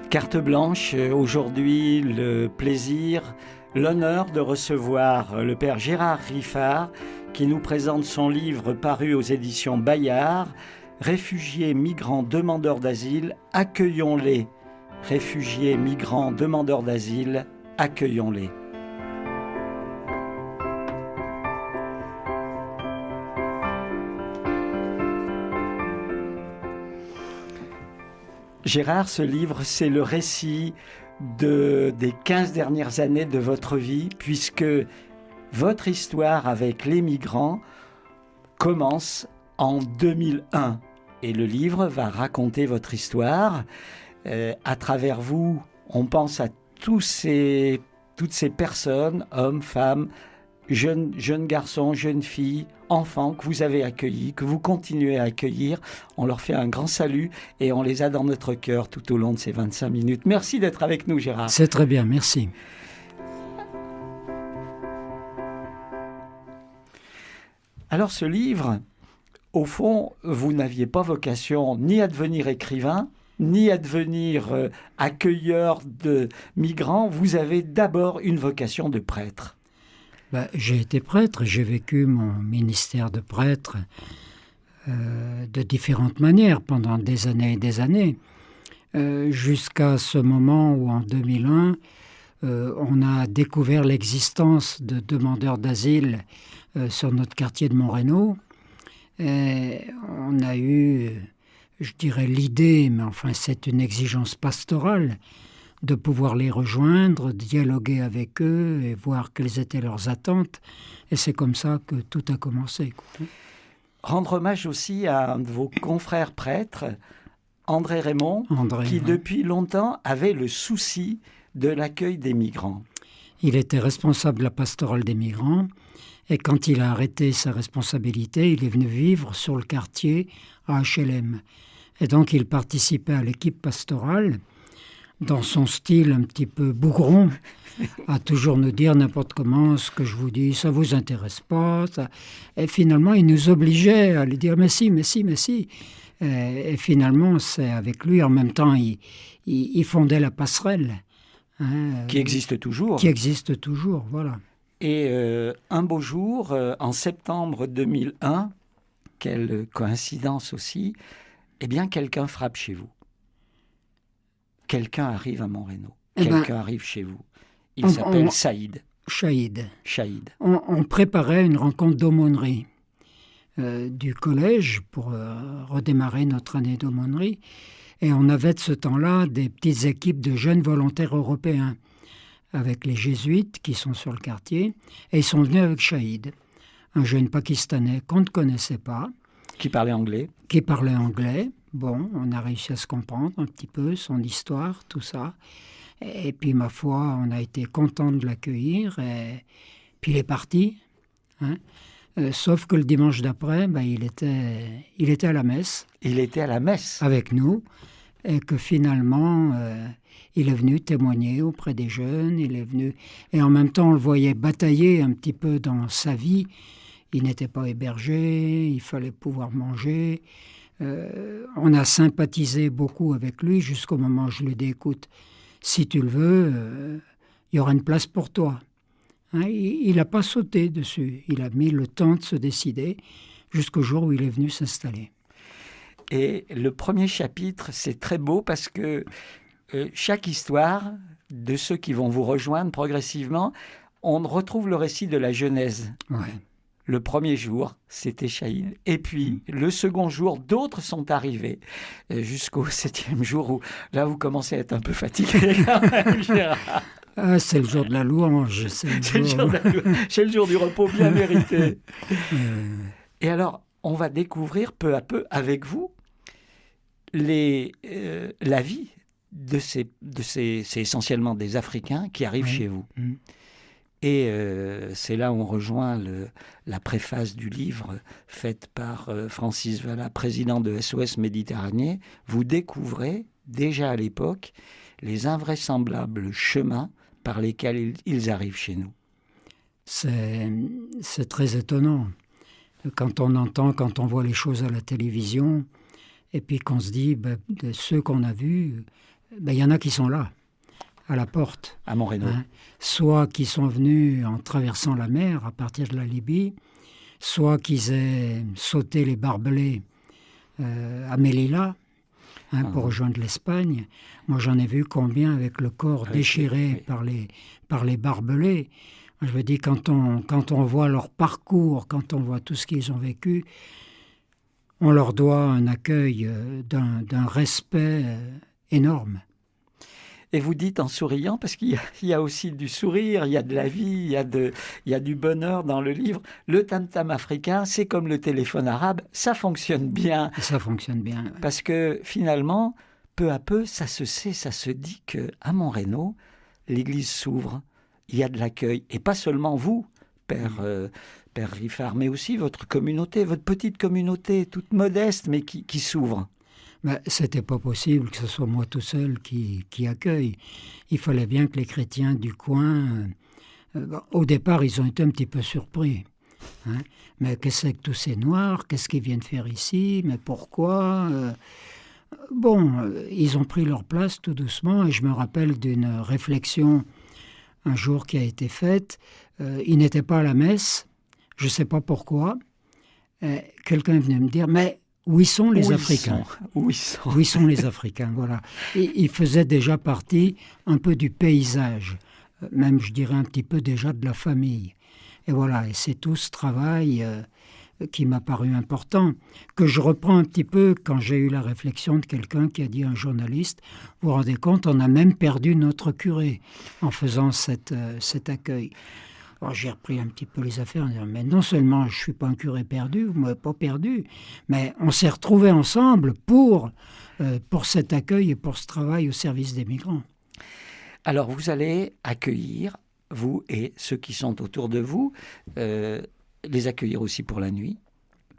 Carte blanche, aujourd'hui le plaisir, l'honneur de recevoir le père Gérard Riffard qui nous présente son livre paru aux éditions Bayard, Réfugiés, migrants, demandeurs d'asile, accueillons-les. Réfugiés, migrants, demandeurs d'asile, accueillons-les. Gérard, ce livre, c'est le récit des 15 dernières années de votre vie, puisque votre histoire avec les migrants commence en 2001. Et le livre va raconter votre histoire. À travers vous, on pense à toutes ces personnes, hommes, femmes, jeunes garçons, jeunes filles, enfants que vous avez accueillis, que vous continuez à accueillir. On leur fait un grand salut et on les a dans notre cœur tout au long de ces 25 minutes. Merci d'être avec nous, Gérard. C'est très bien, merci. Alors ce livre, au fond, vous n'aviez pas vocation ni à devenir écrivain, ni à devenir accueilleur de migrants. Vous avez d'abord une vocation de prêtre. J'ai été prêtre, j'ai vécu mon ministère de prêtre de différentes manières pendant des années et des années, jusqu'à ce moment où en 2001, on a découvert l'existence de demandeurs d'asile sur notre quartier de Montreno. On a eu, je dirais, l'idée, mais enfin c'est une exigence pastorale, de pouvoir les rejoindre, dialoguer avec eux et voir quelles étaient leurs attentes. Et c'est comme ça que tout a commencé. Rendre hommage aussi à un de vos confrères prêtres, André Raymond, qui depuis longtemps avait le souci de l'accueil des migrants. Il était responsable de la pastorale des migrants et quand il a arrêté sa responsabilité, il est venu vivre sur le quartier à HLM. Et donc il participait à l'équipe pastorale dans son style un petit peu bougron, à toujours nous dire n'importe comment, ce que je vous dis, ça ne vous intéresse pas. Ça. Et finalement, il nous obligeait à lui dire « mais si, mais si, mais si ». Et finalement, c'est avec lui, en même temps, il fondait la passerelle. Qui existe toujours. Qui existe toujours, voilà. Et un beau jour, en septembre 2001, quelle coïncidence aussi, eh bien, quelqu'un frappe chez vous. Quelqu'un arrive à Montreno. Quelqu'un arrive chez vous. Il s'appelle Saïd. Chaïd. On préparait une rencontre d'aumônerie du collège pour redémarrer notre année d'aumônerie. Et on avait de ce temps-là des petites équipes de jeunes volontaires européens avec les jésuites qui sont sur le quartier. Et ils sont venus avec Chaïd, un jeune Pakistanais qu'on ne connaissait pas. Qui parlait anglais. Bon, on a réussi à se comprendre un petit peu, son histoire, tout ça. Et puis, ma foi, on a été contents de l'accueillir. Et puis, il est parti. Sauf que le dimanche d'après, il était à la messe. Il était à la messe. Avec nous. Et que finalement, il est venu témoigner auprès des jeunes. Il est venu... Et en même temps, on le voyait batailler un petit peu dans sa vie. Il n'était pas hébergé, il fallait pouvoir manger... on a sympathisé beaucoup avec lui jusqu'au moment où je lui ai dit « Écoute, si tu le veux, il y aura une place pour toi. » Il n'a pas sauté dessus. Il a mis le temps de se décider jusqu'au jour où il est venu s'installer. Et le premier chapitre, c'est très beau parce que chaque histoire de ceux qui vont vous rejoindre progressivement, on retrouve le récit de la Genèse. Ouais. Le premier jour, c'était Chaïd. Et puis, le second jour, d'autres sont arrivés jusqu'au 7e jour où, là, vous commencez à être un peu fatigué quand même, Gérard. C'est le jour de la louange. C'est le jour du repos bien mérité. Et alors, on va découvrir peu à peu avec vous la vie c'est essentiellement des Africains qui arrivent chez vous. Et c'est là où on rejoint la préface du livre faite par Francis Vallat, président de SOS Méditerranée. Vous découvrez déjà à l'époque les invraisemblables chemins par lesquels ils arrivent chez nous. C'est très étonnant. Quand on voit les choses à la télévision, et puis qu'on se dit, de ceux qu'on a vus, Ben, y en a qui sont là, à la porte. À Moreno. Hein. Soit qui sont venus en traversant la mer à partir de la Libye, soit qu'ils aient sauté les barbelés à Melilla pour rejoindre l'Espagne. Moi, j'en ai vu combien avec le corps déchiré par les barbelés. Je veux dire, quand on voit leur parcours, quand on voit tout ce qu'ils ont vécu, on leur doit un accueil d'un respect énorme. Et vous dites en souriant, parce qu'il y a aussi du sourire, il y a de la vie, il y a du bonheur dans le livre. Le tam-tam africain, c'est comme le téléphone arabe, ça fonctionne bien. Ça fonctionne bien. Ouais. Parce que finalement, peu à peu, ça se sait, ça se dit qu'à Moreno, l'église s'ouvre, il y a de l'accueil. Et pas seulement vous, Père Riffard, mais aussi votre communauté, votre petite communauté, toute modeste, mais qui s'ouvre. Ben, c'était pas possible que ce soit moi tout seul qui accueille. Il fallait bien que les chrétiens du coin... au départ, ils ont été un petit peu surpris. Hein. Mais qu'est-ce que c'est que tous ces Noirs? Qu'est-ce qu'ils viennent faire ici? Mais pourquoi ils ont pris leur place tout doucement. Et je me rappelle d'une réflexion un jour qui a été faite. Ils n'étaient pas à la messe. Je ne sais pas pourquoi. Quelqu'un est venu me dire, mais... Où sont les Africains? Où ils sont les Africains, voilà. Et ils faisaient déjà partie un peu du paysage, même je dirais un petit peu déjà de la famille. Et voilà, et c'est tout ce travail qui m'a paru important, que je reprends un petit peu quand j'ai eu la réflexion de quelqu'un qui a dit à un journaliste, vous vous rendez compte, on a même perdu notre curé en faisant cet accueil. Alors j'ai repris un petit peu les affaires en disant, mais non seulement je ne suis pas un curé perdu, vous ne m'avez pas perdu, mais on s'est retrouvés ensemble pour cet accueil et pour ce travail au service des migrants. Alors vous allez accueillir, vous et ceux qui sont autour de vous, les accueillir aussi pour la nuit.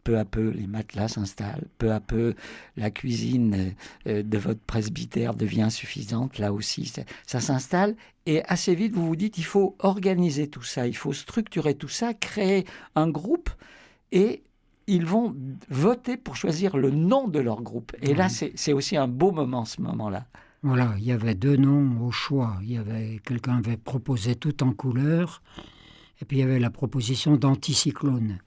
Peu à peu, les matelas s'installent. Peu à peu, la cuisine de votre presbytère devient suffisante. Là aussi, ça s'installe. Et assez vite, vous vous dites, il faut organiser tout ça, il faut structurer tout ça, créer un groupe. Et ils vont voter pour choisir le nom de leur groupe. Et là, c'est aussi un beau moment, ce moment-là. Voilà, il y avait 2 noms au choix. Quelqu'un avait proposé Tout en couleur. Et puis, il y avait la proposition d'Anticyclone.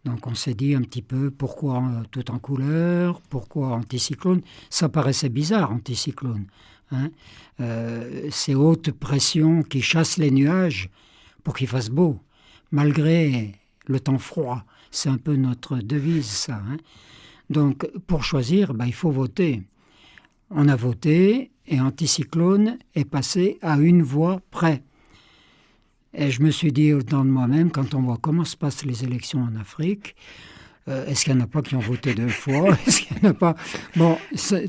Donc on s'est dit un petit peu pourquoi Tout en couleur, pourquoi Anticyclone. Ça paraissait bizarre, Anticyclone. Hein, ces hautes pressions qui chassent les nuages pour qu'il fasse beau, malgré le temps froid. C'est un peu notre devise, ça. Hein. Donc pour choisir, il faut voter. On a voté et Anticyclone est passé à 1 voix près. Et je me suis dit au-dedans de moi-même, quand on voit comment se passent les élections en Afrique, est-ce qu'il n'y en a pas qui ont voté 2 fois? Est-ce qu'il n'y en a pas... Bon,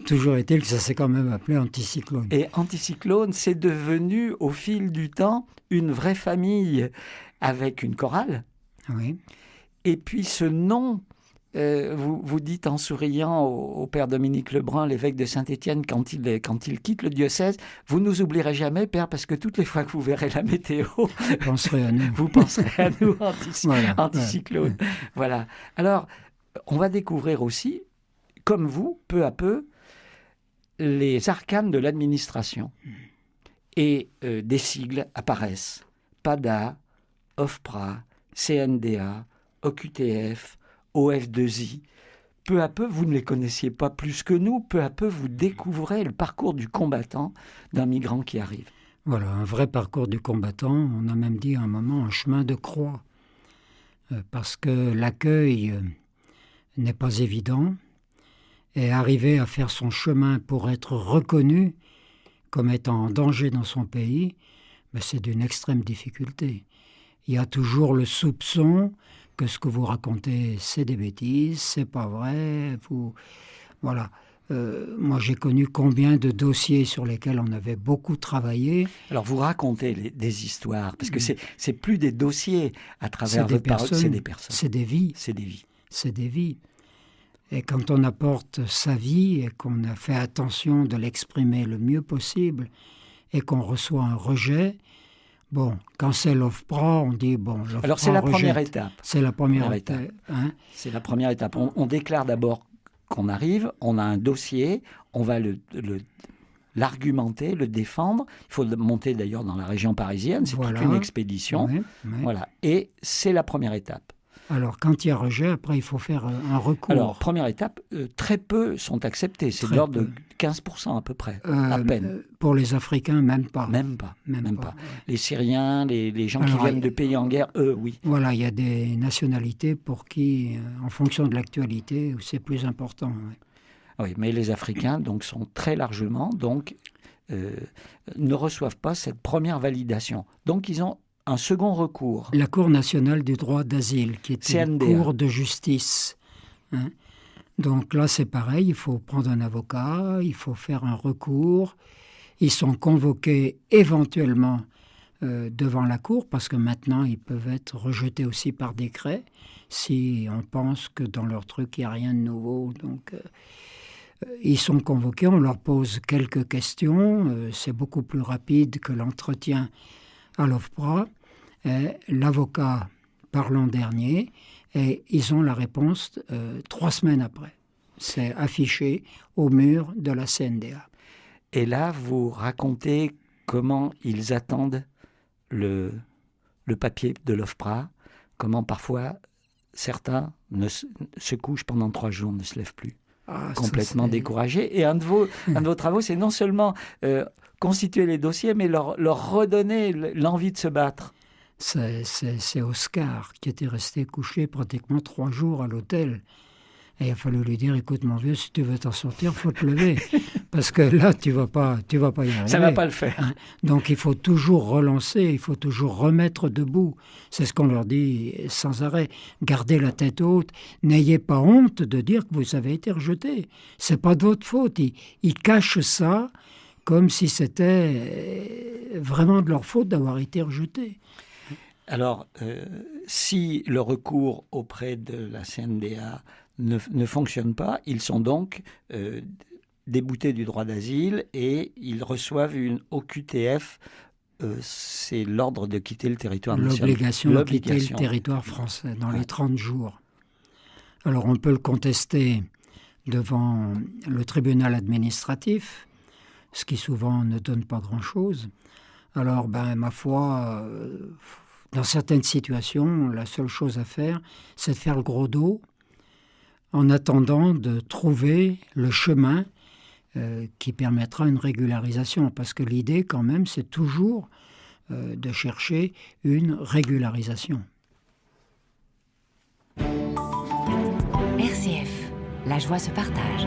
toujours est-il que ça s'est quand même appelé Anticyclone. Et Anticyclone, c'est devenu au fil du temps une vraie famille avec une chorale. Oui. Et puis ce nom, vous dites en souriant au père Dominique Lebrun, l'évêque de Saint-Étienne, quand il quitte le diocèse, vous ne nous oublierez jamais, père, parce que toutes les fois que vous verrez la météo, vous penserez à nous. Vous penserez à nous, Anticyclone. Ouais. Voilà. Alors, on va découvrir aussi, comme vous, peu à peu, les arcanes de l'administration. Et des sigles apparaissent. PADA, OFPRA, CNDA, OQTF, OF2I. Peu à peu, vous ne les connaissiez pas plus que nous. Peu à peu, vous découvrez le parcours du combattant d'un migrant qui arrive. Voilà, un vrai parcours du combattant. On a même dit à un moment un chemin de croix. Parce que l'accueil n'est pas évident. Et arriver à faire son chemin pour être reconnu comme étant en danger dans son pays, c'est d'une extrême difficulté. Il y a toujours le soupçon que ce que vous racontez, c'est des bêtises, c'est pas vrai. Voilà. Moi, j'ai connu combien de dossiers sur lesquels on avait beaucoup travaillé. Alors, vous racontez des histoires, parce que c'est plus des dossiers à travers votre parole, c'est des personnes. C'est des vies. C'est des vies. C'est des vies. Et quand on apporte sa vie et qu'on a fait attention de l'exprimer le mieux possible et qu'on reçoit un rejet, bon, quand c'est l'OFPRA, on dit bon, l'OFPRA alors c'est la rejette. première étape. C'est la première étape. Hein? C'est la première étape. On déclare d'abord qu'on arrive, on a un dossier, on va le l'argumenter, le défendre. Il faut le monter d'ailleurs dans la région parisienne, c'est toute une expédition. Ouais. Voilà. Et c'est la première étape. Alors, quand il y a rejet, après, il faut faire un recours. Alors, première étape, très peu sont acceptés. C'est de l'ordre de 15% à peu près, à peine. Pour les Africains, même pas. Même pas. Ouais. Les Syriens, les gens qui viennent de pays en guerre, eux, oui. Voilà, il y a des nationalités pour qui, en fonction de l'actualité, c'est plus important. Ouais. Oui, mais les Africains donc, sont très largement, ne reçoivent pas cette première validation. Donc, ils ont un second recours. La Cour nationale du droit d'asile, qui est une cour de justice. Hein. Donc là, c'est pareil, il faut prendre un avocat, il faut faire un recours. Ils sont convoqués éventuellement devant la Cour, parce que maintenant, ils peuvent être rejetés aussi par décret, si on pense que dans leur truc, il n'y a rien de nouveau. Donc, ils sont convoqués, on leur pose quelques questions. C'est beaucoup plus rapide que l'entretien à l'OFPRA. L'avocat parle en dernier et ils ont la réponse 3 semaines après. C'est affiché au mur de la CNDA. Et là, vous racontez comment ils attendent le papier de l'OFPRA, comment parfois certains se couchent pendant 3 jours, ne se lèvent plus, complètement découragés. Et un de vos travaux, c'est non seulement constituer les dossiers, mais leur redonner l'envie de se battre. C'est Oscar qui était resté couché pratiquement 3 jours à l'hôtel. Et il a fallu lui dire, écoute mon vieux, si tu veux t'en sortir, il faut te lever. Parce que là, tu vas pas y arriver. Ça ne va pas le faire. Donc il faut toujours relancer, il faut toujours remettre debout. C'est ce qu'on leur dit sans arrêt. Gardez la tête haute. N'ayez pas honte de dire que vous avez été rejeté. Ce n'est pas de votre faute. Ils cachent ça comme si c'était vraiment de leur faute d'avoir été rejetés. Alors, si le recours auprès de la CNDA ne fonctionne pas, ils sont donc déboutés du droit d'asile et ils reçoivent une OQTF, c'est l'ordre de quitter le territoire national. L'obligation de quitter le territoire français dans les 30 jours. Alors on peut le contester devant le tribunal administratif, ce qui souvent ne donne pas grand-chose. Alors, ma foi, dans certaines situations, la seule chose à faire, c'est de faire le gros dos, en attendant de trouver le chemin qui permettra une régularisation. Parce que l'idée, quand même, c'est toujours de chercher une régularisation. RCF, la joie se partage.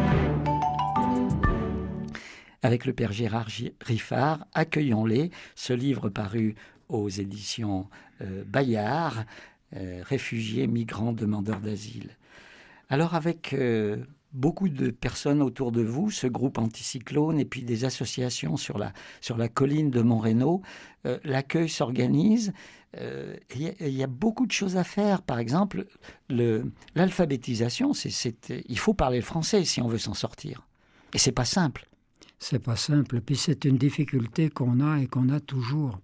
Avec le père Gérard Riffard, accueillons-les, ce livre paru aux éditions Bayard, Réfugiés, migrants, demandeurs d'asile. Alors avec beaucoup de personnes autour de vous, ce groupe anticyclone et puis des associations sur la colline de Montreno, l'accueil s'organise. Il y a beaucoup de choses à faire. Par exemple, l'alphabétisation, il faut parler le français si on veut s'en sortir. Et c'est pas simple. C'est pas simple. Puis c'est une difficulté qu'on a et qu'on a toujours.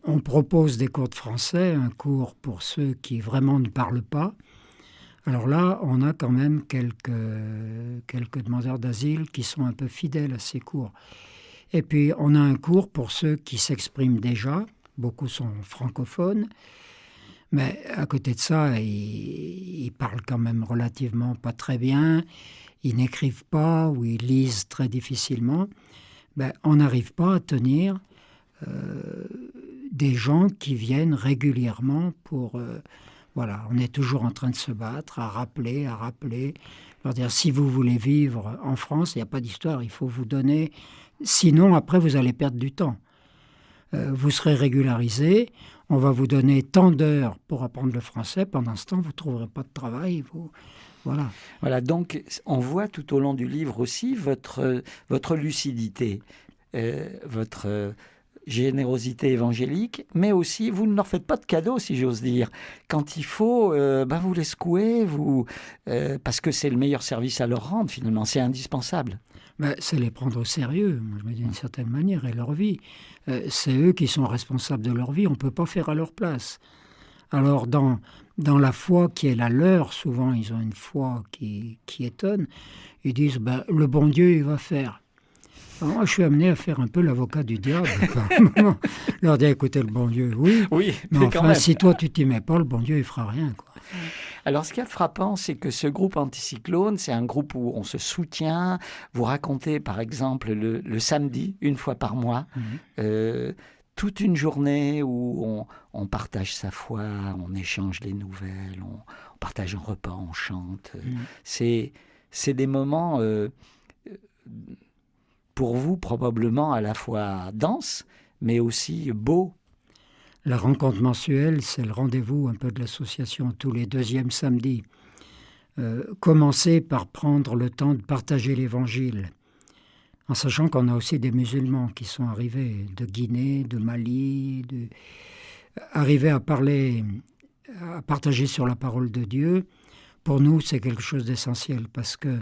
On propose des cours de français, un cours pour ceux qui vraiment ne parlent pas. Alors là, on a quand même quelques demandeurs d'asile qui sont un peu fidèles à ces cours. Et puis, on a un cours pour ceux qui s'expriment déjà. Beaucoup sont francophones. Mais à côté de ça, ils parlent quand même relativement pas très bien. Ils n'écrivent pas ou ils lisent très difficilement. On n'arrive pas à tenir des gens qui viennent régulièrement pour... Voilà, on est toujours en train de se battre, à rappeler, leur dire si vous voulez vivre en France, il n'y a pas d'histoire, il faut vous donner, sinon après vous allez perdre du temps. Vous serez régularisé, on va vous donner tant d'heures pour apprendre le français, pendant ce temps vous ne trouverez pas de travail, Voilà, donc on voit tout au long du livre aussi votre lucidité, votre... générosité évangélique, mais aussi, vous ne leur faites pas de cadeaux, si j'ose dire. Quand il faut, vous les secouez, parce que c'est le meilleur service à leur rendre, finalement. C'est indispensable. C'est les prendre au sérieux, je me dis d'une certaine manière, et leur vie. C'est eux qui sont responsables de leur vie, on ne peut pas faire à leur place. Alors, dans la foi qui est la leur, souvent, ils ont une foi qui étonne, ils disent, le bon Dieu, il va faire. Alors, moi, je suis amené à faire un peu l'avocat du diable par moment. Leur dire, écoutez, le bon Dieu, oui, Oui, mais quand enfin, même. si toi, tu t'y mets pas, le bon Dieu, il fera rien, quoi. Alors, ce qui est frappant, c'est que ce groupe Anticyclone, c'est un groupe où on se soutient. Vous racontez, par exemple, le samedi, une fois par mois, toute une journée où on partage sa foi, on échange les nouvelles, on partage un repas, on chante. C'est des moments, pour vous, probablement à la fois denses, mais aussi beaux. La rencontre mensuelle, c'est le rendez-vous un peu de l'association tous les deuxièmes samedis. Commencez par prendre le temps de partager l'Évangile, en sachant qu'on a aussi des musulmans qui sont arrivés de Guinée, de Mali, arriver à partager sur la parole de Dieu. Pour nous, c'est quelque chose d'essentiel parce que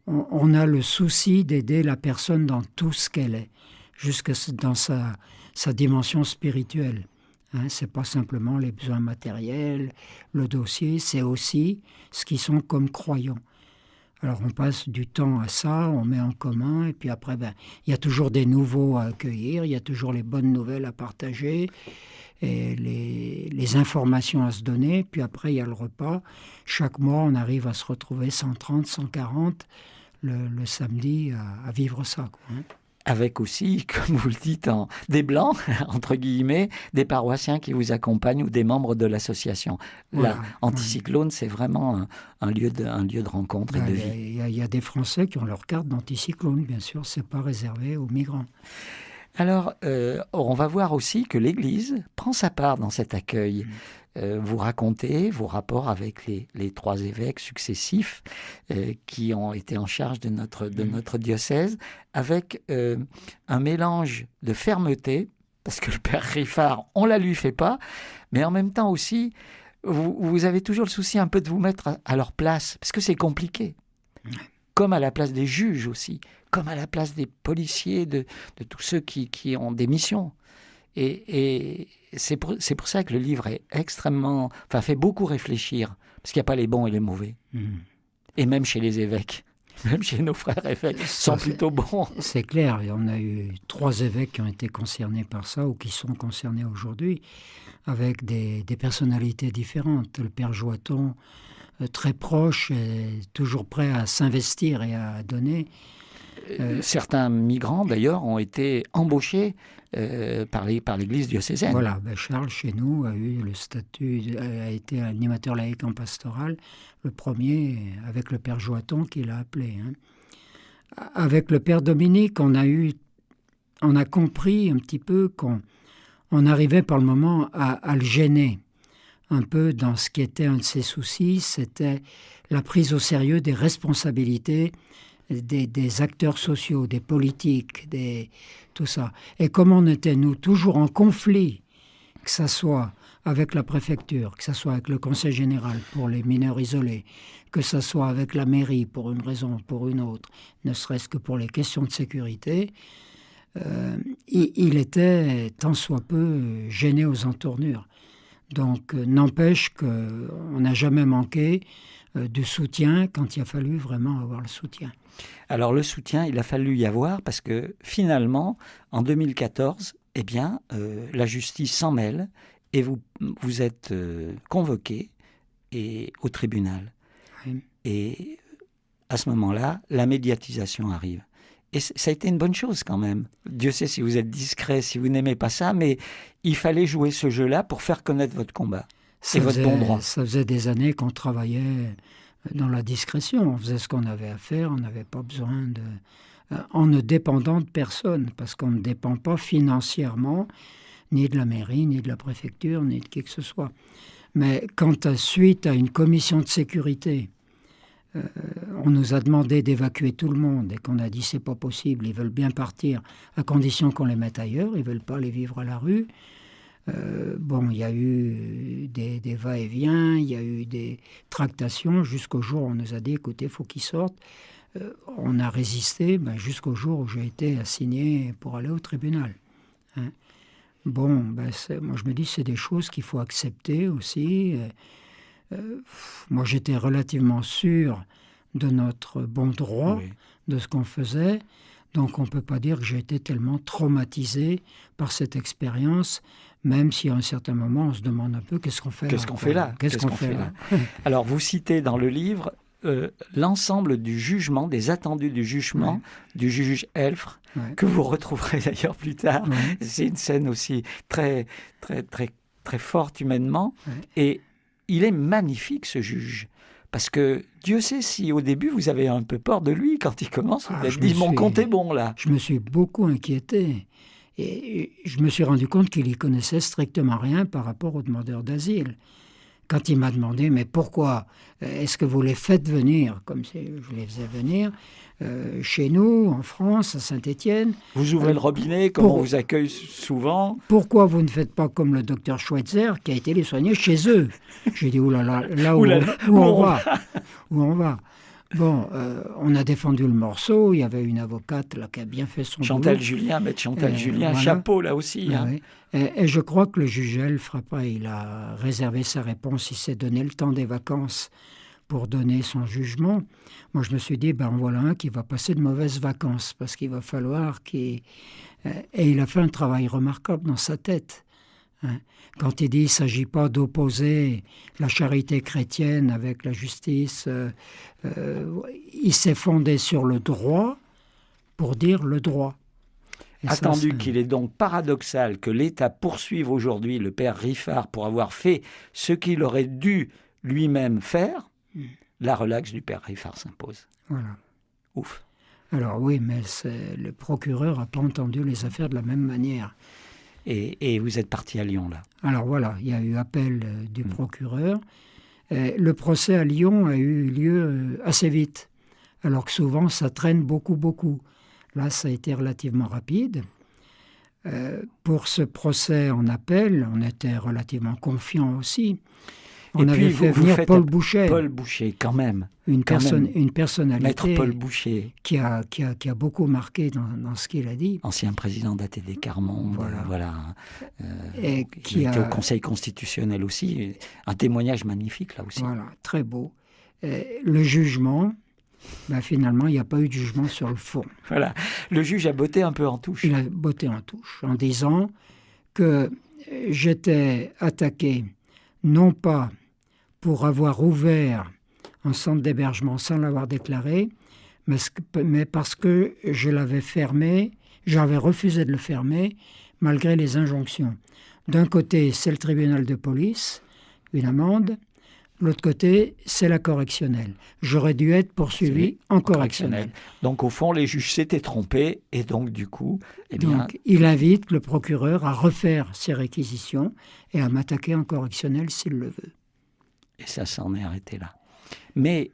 on a le souci d'aider la personne dans tout ce qu'elle est, jusque dans sa dimension spirituelle. C'est pas simplement les besoins matériels, le dossier, c'est aussi ce qu'ils sont comme croyants. Alors on passe du temps à ça, on met en commun, et puis après, il y a toujours des nouveaux à accueillir, il y a toujours les bonnes nouvelles à partager, et les informations à se donner, puis après il y a le repas. Chaque mois, on arrive à se retrouver 130, 140 le samedi à vivre ça, quoi. Avec aussi, comme vous le dites, des blancs, entre guillemets, des paroissiens qui vous accompagnent ou des membres de l'association. Voilà, Là, Anticyclone, c'est vraiment un lieu de rencontre et de vie. Il y a des Français qui ont leur carte d'anticyclone, bien sûr, c'est pas réservé aux migrants. Alors, on va voir aussi que l'Église prend sa part dans cet accueil. Vous racontez vos rapports avec les 3 évêques successifs qui ont été en charge de notre diocèse, avec un mélange de fermeté, parce que le père Riffard, on ne la lui fait pas, mais en même temps aussi, vous avez toujours le souci un peu de vous mettre à leur place, parce que c'est compliqué. Comme à la place des juges aussi, comme à la place des policiers, de tous ceux qui ont des missions. Et c'est pour ça que le livre est fait beaucoup réfléchir, parce qu'il n'y a pas les bons et les mauvais. Et même chez les évêques, même chez nos frères évêques, ils sont plutôt bons. C'est clair, et on a eu 3 évêques qui ont été concernés par ça, ou qui sont concernés aujourd'hui, avec des personnalités différentes. Le père Joaton, très proche, et toujours prêt à s'investir et à donner. Certains migrants, d'ailleurs, ont été embauchés par l'Église diocésaine. Voilà, Charles, chez nous, a eu le statut, a été animateur laïque en pastoral, le premier, avec le père Joaton qui l'a appelé. Avec le père Dominique, on a compris un petit peu qu'on arrivait par le moment à le gêner. Un peu dans ce qui était un de ses soucis, c'était la prise au sérieux des responsabilités des acteurs sociaux, des politiques, tout ça. Et comme on était, nous, toujours en conflit, que ce soit avec la préfecture, que ce soit avec le conseil général pour les mineurs isolés, que ce soit avec la mairie pour une raison ou pour une autre, ne serait-ce que pour les questions de sécurité, il était tant soit peu gêné aux entournures. Donc, n'empêche qu'on n'a jamais manqué de soutien quand il a fallu vraiment avoir le soutien. Alors, le soutien, il a fallu y avoir parce que finalement, en 2014, la justice s'en mêle et vous êtes convoqué au tribunal. Oui. Et à ce moment-là, la médiatisation arrive. Et ça a été une bonne chose quand même. Dieu sait si vous êtes discret, si vous n'aimez pas ça, mais il fallait jouer ce jeu-là pour faire connaître votre combat et votre bon droit. Ça faisait des années qu'on travaillait dans la discrétion. On faisait ce qu'on avait à faire, on n'avait pas besoin en ne dépendant de personne, parce qu'on ne dépend pas financièrement ni de la mairie, ni de la préfecture, ni de qui que ce soit. Mais quand, suite à une commission de sécurité, on nous a demandé d'évacuer tout le monde et qu'on a dit c'est pas possible, ils veulent bien partir à condition qu'on les mette ailleurs, ils veulent pas les vivre à la rue. Il y a eu des va-et-vient, il y a eu des tractations jusqu'au jour où on nous a dit écoutez, faut qu'ils sortent. On a résisté jusqu'au jour où j'ai été assigné pour aller au tribunal. Moi je me dis c'est des choses qu'il faut accepter aussi. Moi, j'étais relativement sûr de notre bon droit, oui, de ce qu'on faisait. Donc on ne peut pas dire que j'ai été tellement traumatisé par cette expérience, même si à un certain moment on se demande un peu qu'est-ce qu'on fait là. Qu'est-ce qu'on fait là? Qu'est-ce qu'on fait là? Alors, vous citez dans le livre l'ensemble du jugement, des attendus du jugement du juge Elfre, que vous retrouverez d'ailleurs plus tard. C'est une scène aussi très, très, très, très forte humainement. Et il est magnifique, ce juge. Parce que Dieu sait si au début vous avez un peu peur de lui quand il commence. Vous avez dit, mon compte est bon là. Je me suis beaucoup inquiété. Et je me suis rendu compte qu'il y connaissait strictement rien par rapport aux demandeurs d'asile. Quand il m'a demandé, mais pourquoi est-ce que vous les faites venir, comme je les faisais venir, chez nous, en France, à Saint-Étienne. Vous ouvrez le robinet, comme on vous accueille souvent. Pourquoi vous ne faites pas comme le docteur Schweitzer, qui a été les soigner chez eux? J'ai dit, oulala, là où on va. Bon, on a défendu le morceau. Il y avait une avocate là, qui a bien fait son Chantal boulot. Julien, maître Chantal Julien, voilà. Chapeau là aussi. Oui. Et je crois que le juge Elfre, il a réservé sa réponse. Il s'est donné le temps des vacances pour donner son jugement. Moi, je me suis dit, voilà un qui va passer de mauvaises vacances, parce qu'il va falloir qu'il... Et il a fait un travail remarquable dans sa tête. Quand il dit qu'il ne s'agit pas d'opposer la charité chrétienne avec la justice, il s'est fondé sur le droit pour dire le droit. Et attendu qu'il est donc paradoxal que l'État poursuive aujourd'hui le père Riffard pour avoir fait ce qu'il aurait dû lui-même faire, la relaxe du père Riffard s'impose. Voilà. Ouf. Alors oui, mais le procureur n'a pas entendu les affaires de la même manière. Et vous êtes parti à Lyon, là. Alors voilà, il y a eu appel du procureur. Le procès à Lyon a eu lieu assez vite, alors que souvent ça traîne beaucoup. Là, ça a été relativement rapide. Pour ce procès en appel, on était relativement confiants aussi. On avait fait venir Paul Boucher. Paul Boucher, quand même. Une personnalité. Maître Paul Boucher. Qui a beaucoup marqué dans ce qu'il a dit. Ancien président d'ATD Carmonde. Voilà. Et qui était au Conseil constitutionnel aussi. Un témoignage magnifique, là aussi. Voilà, très beau. Le jugement, finalement, il n'y a pas eu de jugement sur le fond. Voilà. Le juge a botté un peu en touche. Il a botté en touche en disant que j'étais attaqué non pas pour avoir ouvert un centre d'hébergement sans l'avoir déclaré, mais parce que je l'avais fermé, j'avais refusé de le fermer, malgré les injonctions. D'un côté, c'est le tribunal de police, une amende. De l'autre côté, c'est la correctionnelle. J'aurais dû être poursuivi en correctionnelle. Donc, au fond, les juges s'étaient trompés, et donc, du coup... Donc, il invite le procureur à refaire ses réquisitions et à m'attaquer en correctionnelle s'il le veut. Et ça s'en est arrêté là. Mais,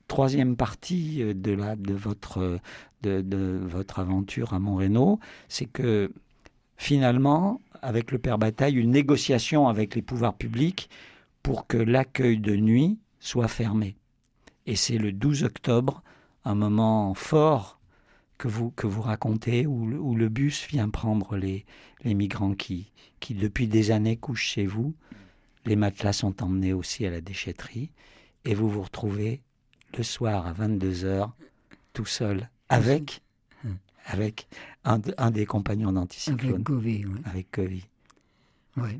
troisième partie de votre aventure à Montreno, c'est que, finalement, avec le père Bataille, une négociation avec les pouvoirs publics pour que l'accueil de nuit soit fermé. Et c'est le 12 octobre, un moment fort que vous racontez, où le bus vient prendre les migrants qui, depuis des années, couchent chez vous. Les matelas sont emmenés aussi à la déchetterie. Et vous vous retrouvez le soir à 22h, tout seul, avec un des compagnons d'Anticyclone. Avec Govy, oui. Avec Govy. Oui.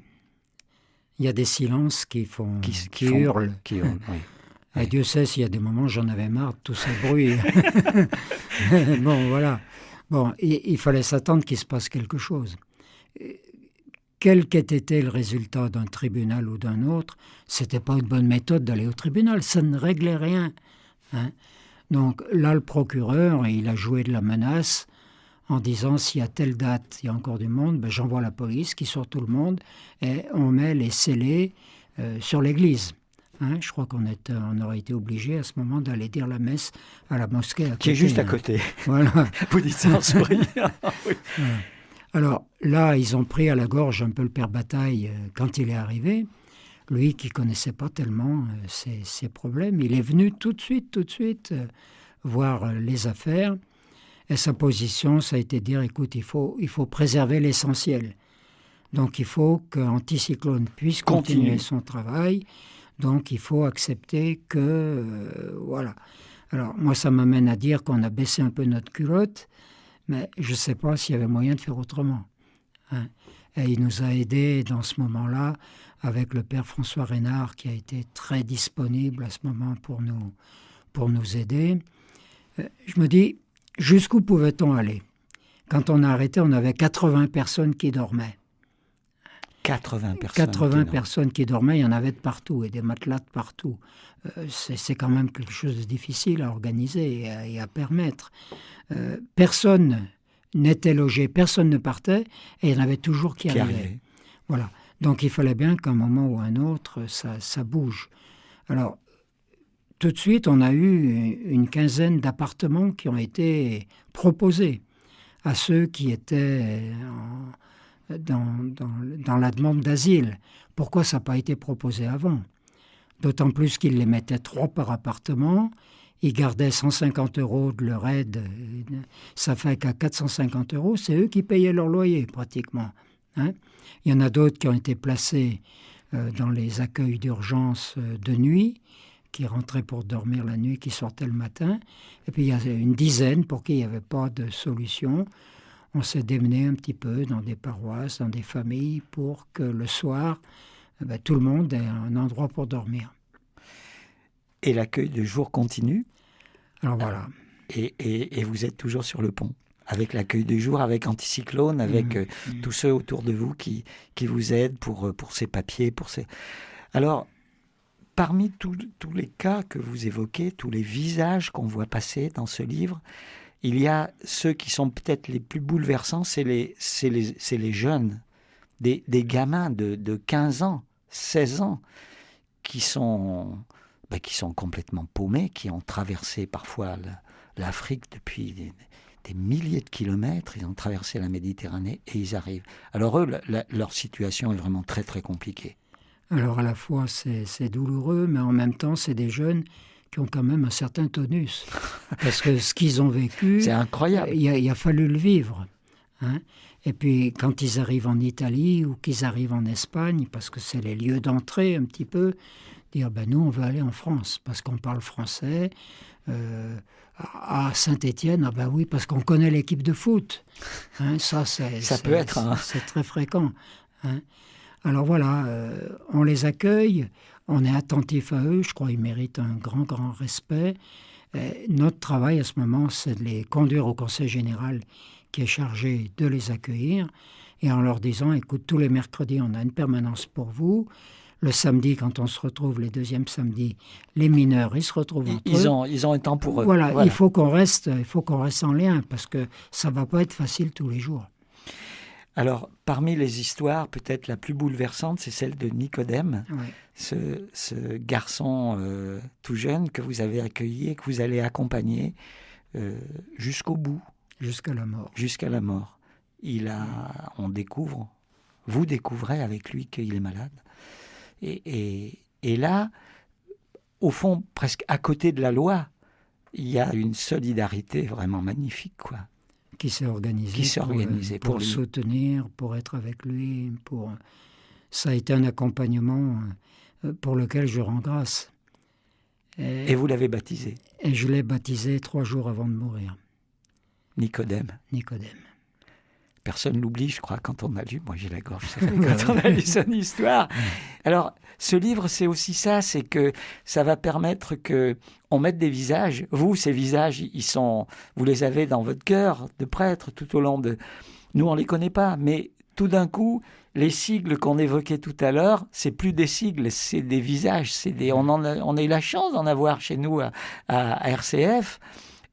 Il y a des silences qui hurlent. Qui hurlent, oui. Et Dieu sait s'il y a des moments j'en avais marre de tout ce bruit. Bon, voilà. Bon, il fallait s'attendre qu'il se passe quelque chose. Quel qu'ait été le résultat d'un tribunal ou d'un autre, c'était pas une bonne méthode d'aller au tribunal. Ça ne réglait rien. Donc là, le procureur, il a joué de la menace en disant si à telle date il y a encore du monde, j'envoie la police qui sort tout le monde et on met les scellés sur l'église. Je crois qu'on aurait été obligé à ce moment d'aller dire la messe à la mosquée à côté. Qui est juste à côté. Voilà. Vous dites ça en souriant. Oui. Alors là, ils ont pris à la gorge un peu le père Bataille quand il est arrivé. Lui qui ne connaissait pas tellement ses problèmes, il est venu tout de suite voir les affaires. Et sa position, ça a été de dire, écoute, il faut préserver l'essentiel. Donc il faut qu'Anticyclone puisse continuer son travail. Donc il faut accepter que... voilà. Alors, moi, ça m'amène à dire qu'on a baissé un peu notre culotte, mais je ne sais pas s'il y avait moyen de faire autrement. Hein. Et il nous a aidés dans ce moment-là, avec le père François Reynard, qui a été très disponible à ce moment pour nous aider. Je me dis, jusqu'où pouvait-on aller? Quand on a arrêté, on avait 80 personnes qui dormaient. 80 personnes. 80 personnes qui dormaient, il y en avait de partout, et des matelas de partout. C'est quand même quelque chose de difficile à organiser et à permettre. Personne n'était logé, personne ne partait, et il y en avait toujours qui arrivaient. Voilà. Donc il fallait bien qu'à un moment ou un autre, ça bouge. Alors, tout de suite, on a eu une quinzaine d'appartements qui ont été proposés à ceux qui étaient dans la demande d'asile. Pourquoi ça n'a pas été proposé avant? D'autant plus qu'ils les mettaient 3 par appartement. Ils gardaient 150 € de leur aide. Ça fait qu'à 450 €, c'est eux qui payaient leur loyer pratiquement. Hein? Il y en a d'autres qui ont été placés dans les accueils d'urgence de nuit, qui rentraient pour dormir la nuit, qui sortaient le matin. Et puis il y a une dizaine pour qui il n'y avait pas de solution. On s'est démené un petit peu dans des paroisses, dans des familles, pour que le soir, tout le monde ait un endroit pour dormir. Et l'accueil de jour continue? Alors voilà. Et vous êtes toujours sur le pont, avec l'accueil de jour, avec Anticyclone, avec tous ceux autour de vous qui vous aident pour ces papiers, Alors, parmi tous les cas que vous évoquez, tous les visages qu'on voit passer dans ce livre, il y a ceux qui sont peut-être les plus bouleversants, c'est les jeunes, des gamins de 15 ans, 16 ans, qui sont complètement paumés, qui ont traversé parfois l'Afrique depuis des milliers de kilomètres, ils ont traversé la Méditerranée et ils arrivent. Alors eux, leur situation est vraiment très très compliquée. Alors à la fois c'est douloureux, mais en même temps c'est des jeunes qui ont quand même un certain tonus. Parce que ce qu'ils ont vécu, c'est incroyable. Il a fallu le vivre. Hein. Et puis quand ils arrivent en Italie ou qu'ils arrivent en Espagne, parce que c'est les lieux d'entrée un petit peu, dire nous on veut aller en France parce qu'on parle français. À Saint-Étienne, oui, parce qu'on connaît l'équipe de foot. Hein, c'est très fréquent. Hein. Alors voilà, on les accueille, on est attentif à eux, je crois qu'ils méritent un grand, grand respect. Notre travail à ce moment, c'est de les conduire au Conseil général qui est chargé de les accueillir et en leur disant, écoute, tous les mercredis, on a une permanence pour vous. Le samedi, quand on se retrouve, les deuxièmes samedis, les mineurs, ils se retrouvent entre eux. Ils ont un temps pour eux. Voilà. Il faut qu'on reste en lien parce que ça ne va pas être facile tous les jours. Alors, parmi les histoires, peut-être la plus bouleversante, c'est celle de Nicodème, ce garçon tout jeune que vous avez accueilli et que vous allez accompagner jusqu'au bout. Jusqu'à la mort. Jusqu'à la mort. Vous découvrez avec lui qu'il est malade. Et là, au fond, presque à côté de la loi, il y a une solidarité vraiment magnifique, quoi. Qui s'est organisée pour le soutenir, pour être avec lui. Ça a été un accompagnement pour lequel je rends grâce. Et vous l'avez baptisé? Et je l'ai baptisé 3 jours avant de mourir. Nicodème. Personne l'oublie, je crois, quand on a lu. Moi, j'ai la gorge serrée quand on a lu son histoire. Alors, ce livre, c'est aussi ça, c'est que ça va permettre qu'on mette des visages. Vous, ces visages, vous les avez dans votre cœur de prêtre tout au long de... Nous, on ne les connaît pas, mais tout d'un coup, les sigles qu'on évoquait tout à l'heure, c'est plus des sigles, c'est des visages. On a eu la chance d'en avoir chez nous à RCF.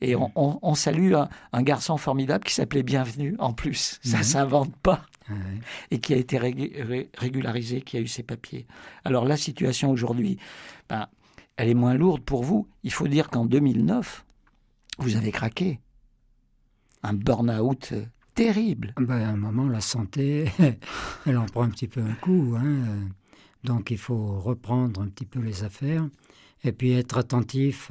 Et on salue un garçon formidable qui s'appelait Bienvenu, en plus. Ça ne s'invente pas. Et qui a été régularisé, qui a eu ses papiers. Alors la situation aujourd'hui, elle est moins lourde pour vous. Il faut dire qu'en 2009, vous avez craqué. Un burn-out terrible. À un moment, la santé, elle en prend un petit peu un coup. Donc il faut reprendre un petit peu les affaires. Et puis être attentif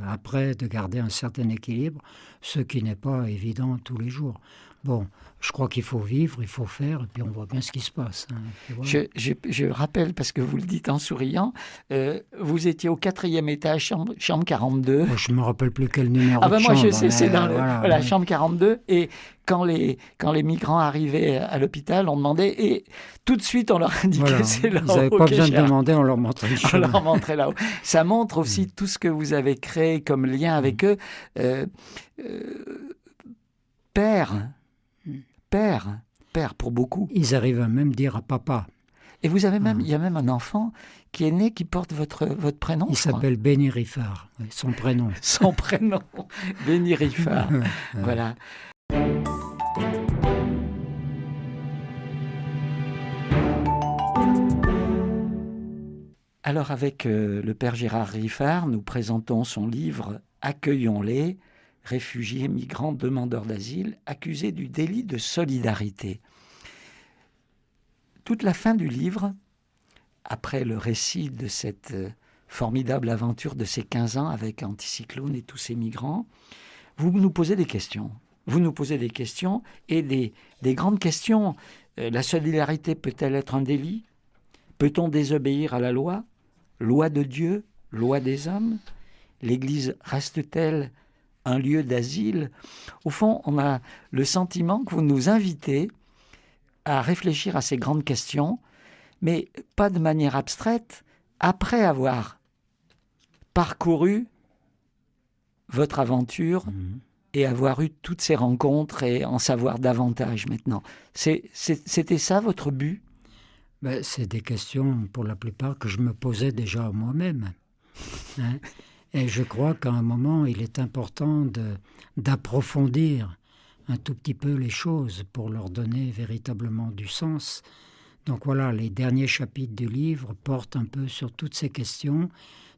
après, de garder un certain équilibre, ce qui n'est pas évident tous les jours. Bon, je crois qu'il faut vivre, il faut faire, et puis on voit bien ce qui se passe. Hein. Et voilà. Je rappelle, parce que vous le dites en souriant, vous étiez au 4e étage, chambre 42. Moi, je ne me rappelle plus quel numéro Ah ben de moi chambre. je sais, c'est dans voilà, ouais. chambre 42. Et quand les migrants arrivaient à l'hôpital, on demandait, et tout de suite on leur indiquait Voilà. c'est là-haut. Ils n'avaient pas besoin de demander, on leur montrait le On chemin. leur montrait là-haut. Ça montre aussi tout ce que vous avez créé comme lien avec eux. Père pour beaucoup. Ils arrivent à même dire à papa. Et vous avez même, il y a même un enfant qui est né qui porte votre prénom. Il s'appelle Béni Riffard, son prénom. Son prénom, Béni Riffard. Voilà. Alors avec le père Gérard Riffard, nous présentons son livre « Accueillons-les », réfugiés, migrants, demandeurs d'asile, accusés du délit de solidarité. Toute la fin du livre, après le récit de cette formidable aventure de ces 15 ans avec Anticyclone et tous ces migrants, vous nous posez des questions. Vous nous posez des questions et des grandes questions. La solidarité peut-elle être un délit ? Peut-on désobéir à la loi ? Loi de Dieu ? Loi des hommes ? L'Église reste-t-elle un lieu d'asile ? Au fond, on a le sentiment que vous nous invitez à réfléchir à ces grandes questions, mais pas de manière abstraite, après avoir parcouru votre aventure et avoir eu toutes ces rencontres et en savoir davantage maintenant. C'était ça votre but ? Ben, c'est des questions, pour la plupart, que je me posais déjà à moi-même. Hein. Et je crois qu'à un moment, il est important d'approfondir un tout petit peu les choses pour leur donner véritablement du sens. Donc voilà, les derniers chapitres du livre portent un peu sur toutes ces questions,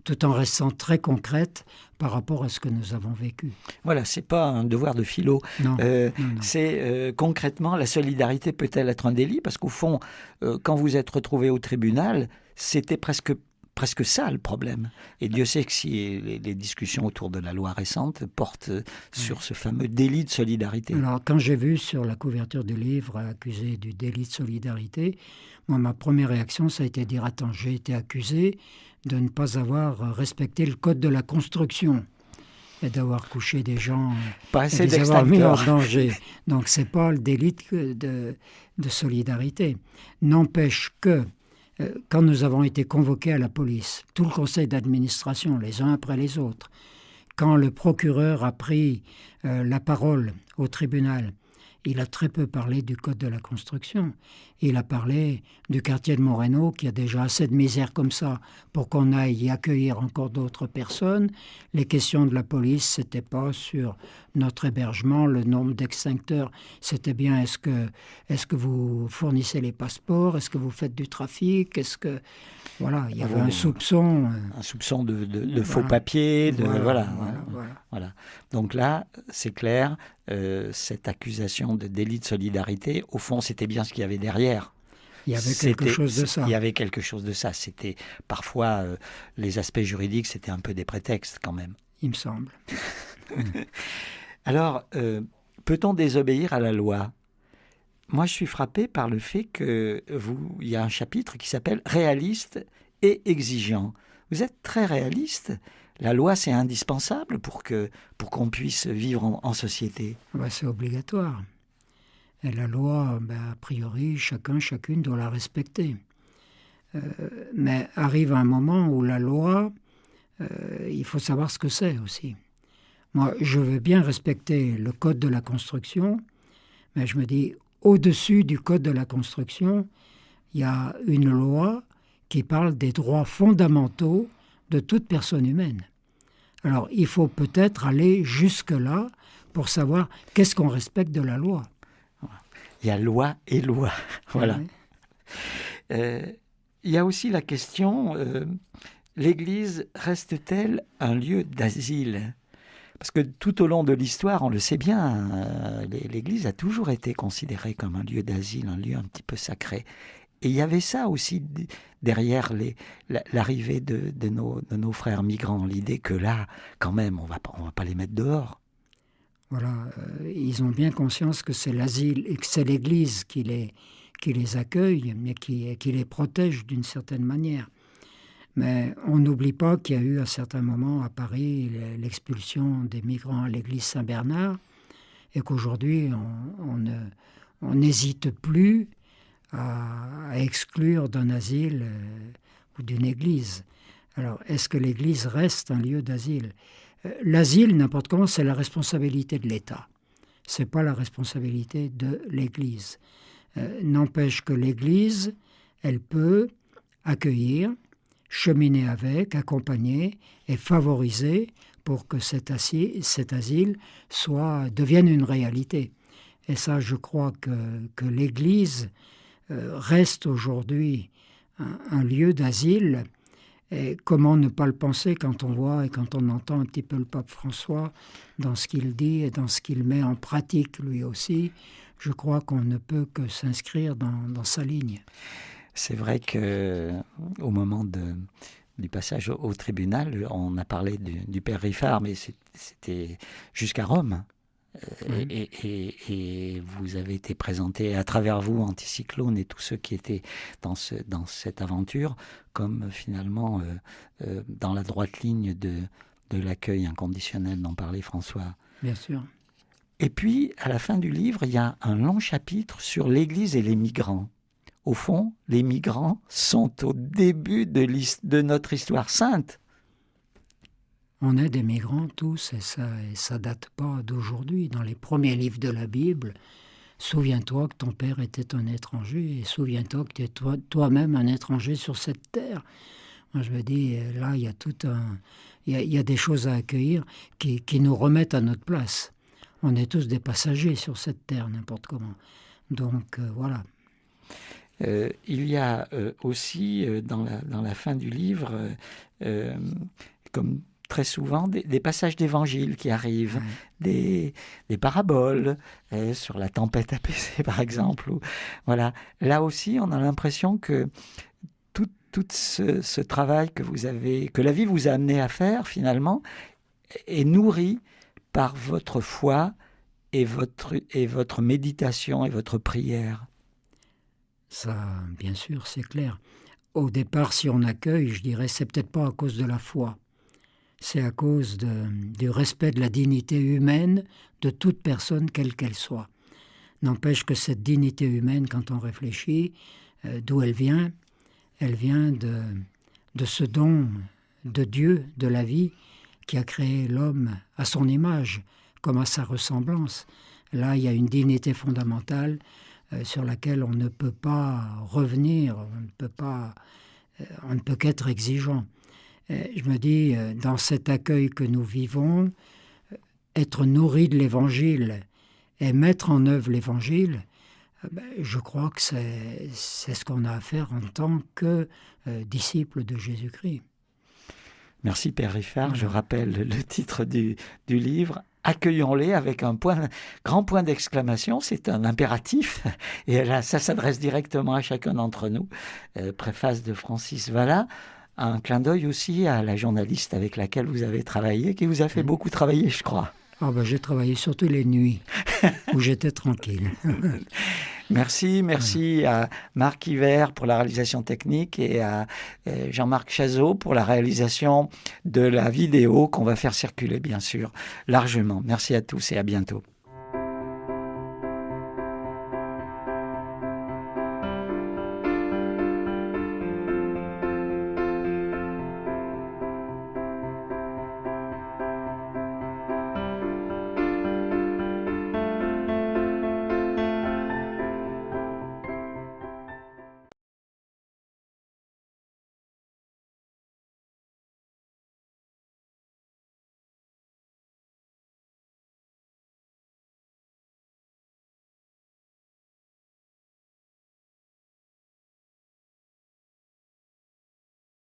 tout en restant très concrètes par rapport à ce que nous avons vécu. Voilà, c'est pas un devoir de philo. Non, non. C'est concrètement, la solidarité peut-elle être un délit ? Parce qu'au fond, quand vous êtes retrouvé au tribunal, c'était presque ça le problème. Et Dieu sait que si les discussions autour de la loi récente portent sur ce fameux délit de solidarité. Alors, quand j'ai vu sur la couverture du livre accusé du délit de solidarité, moi, ma première réaction, ça a été de dire « Attends, j'ai été accusé de ne pas avoir respecté le code de la construction et d'avoir couché des gens pas assez et de les avoir mis en d'extincteurs. danger. » Donc, ce n'est pas le délit de solidarité. N'empêche que quand nous avons été convoqués à la police, tout le conseil d'administration, les uns après les autres, quand le procureur a pris la parole au tribunal, il a très peu parlé du code de la construction. Il a parlé du quartier de Moreno, qui a déjà assez de misère comme ça pour qu'on aille y accueillir encore d'autres personnes. Les questions de la police, c'était pas sur notre hébergement, le nombre d'extincteurs. C'était bien, est-ce que vous fournissez les passeports ? Est-ce que vous faites du trafic ? Est-ce que... Voilà, il y avait un soupçon. Un soupçon de faux papiers. Voilà. Donc là, c'est clair, cette accusation de délit de solidarité, au fond, c'était bien ce qu'il y avait derrière. Il y avait quelque chose de ça. Il y avait quelque chose de ça. C'était parfois, les aspects juridiques, c'était un peu des prétextes quand même. Il me semble. Alors, peut-on désobéir à la loi ? Moi, je suis frappé par le fait qu'il y a un chapitre qui s'appelle « Réaliste et exigeant ». Vous êtes très réaliste. La loi, c'est indispensable pour qu'on puisse vivre en société. Ben, c'est obligatoire. Et la loi, a priori, chacune doit la respecter. Mais arrive un moment où la loi, il faut savoir ce que c'est aussi. Moi, je veux bien respecter le code de la construction, mais je me dis, au-dessus du code de la construction, il y a une loi qui parle des droits fondamentaux de toute personne humaine. Alors, il faut peut-être aller jusque-là pour savoir qu'est-ce qu'on respecte de la loi. Il y a loi et loi. Voilà. Oui. Il y a aussi la question, l'Église reste-t-elle un lieu d'asile ? Parce que tout au long de l'histoire, on le sait bien, l'Église a toujours été considérée comme un lieu d'asile, un lieu un petit peu sacré. Et il y avait ça aussi derrière l'arrivée de nos frères migrants, l'idée que là, quand même, on va pas les mettre dehors. Voilà, ils ont bien conscience que c'est l'asile et que c'est l'Église qui les accueille, mais qui les protège d'une certaine manière. Mais on n'oublie pas qu'il y a eu à certains moments à Paris l'expulsion des migrants à l'église Saint-Bernard et qu'aujourd'hui on n'hésite plus à exclure d'un asile ou d'une église. Alors, est-ce que l'église reste un lieu d'asile ? L'asile, n'importe comment, c'est la responsabilité de l'État. Ce n'est pas la responsabilité de l'église. N'empêche que l'église, elle peut accueillir, cheminer avec, accompagner et favoriser pour que cet asile devienne une réalité. Et ça, je crois que l'Église reste aujourd'hui un lieu d'asile. Et comment ne pas le penser quand on voit et quand on entend un petit peu le pape François dans ce qu'il dit et dans ce qu'il met en pratique lui aussi. Je crois qu'on ne peut que s'inscrire dans sa ligne. C'est vrai qu'au moment du passage au tribunal, on a parlé du père Riffard, mais c'était jusqu'à Rome. Oui. Et vous avez été présenté à travers vous, Anticyclone et tous ceux qui étaient dans cette aventure, comme finalement dans la droite ligne de l'accueil inconditionnel dont parlait François. Bien sûr. Et puis, à la fin du livre, il y a un long chapitre sur l'Église et les migrants. Au fond, les migrants sont au début de notre histoire sainte. On est des migrants tous, et ça date pas d'aujourd'hui. Dans les premiers livres de la Bible, souviens-toi que ton père était un étranger, et souviens-toi que tu es toi-même un étranger sur cette terre. Moi, je me dis, là, il y a il y a des choses à accueillir qui nous remettent à notre place. On est tous des passagers sur cette terre, n'importe comment. Donc, voilà. Il y a aussi, dans la fin du livre, comme très souvent, des passages d'évangile qui arrivent, des paraboles sur la tempête apaisée, par exemple. Voilà. Là aussi, on a l'impression que tout ce travail que la vie vous a amené à faire, finalement, est nourri par votre foi et votre méditation et votre prière. Ça, bien sûr, c'est clair. Au départ, si on accueille, je dirais, c'est peut-être pas à cause de la foi. C'est à cause du respect de la dignité humaine de toute personne, quelle qu'elle soit. N'empêche que cette dignité humaine, quand on réfléchit, d'où elle vient de ce don de Dieu, de la vie, qui a créé l'homme à son image, comme à sa ressemblance. Là, il y a une dignité fondamentale sur laquelle on ne peut pas revenir, on ne peut qu'être exigeant. Je me dis, dans cet accueil que nous vivons, être nourri de l'Évangile et mettre en œuvre l'Évangile, je crois que c'est ce qu'on a à faire en tant que disciple de Jésus-Christ. Merci Père Riffard. Voilà. Je rappelle le titre du livre. Accueillons-les avec un grand point d'exclamation, c'est un impératif, et là, ça s'adresse directement à chacun d'entre nous. Préface de Francis Vallat, un clin d'œil aussi à la journaliste avec laquelle vous avez travaillé, qui vous a fait beaucoup travailler, je crois. J'ai travaillé surtout les nuits, où j'étais tranquille. Merci à Marc Hiver pour la réalisation technique et à Jean-Marc Chazot pour la réalisation de la vidéo qu'on va faire circuler, bien sûr, largement. Merci à tous et à bientôt.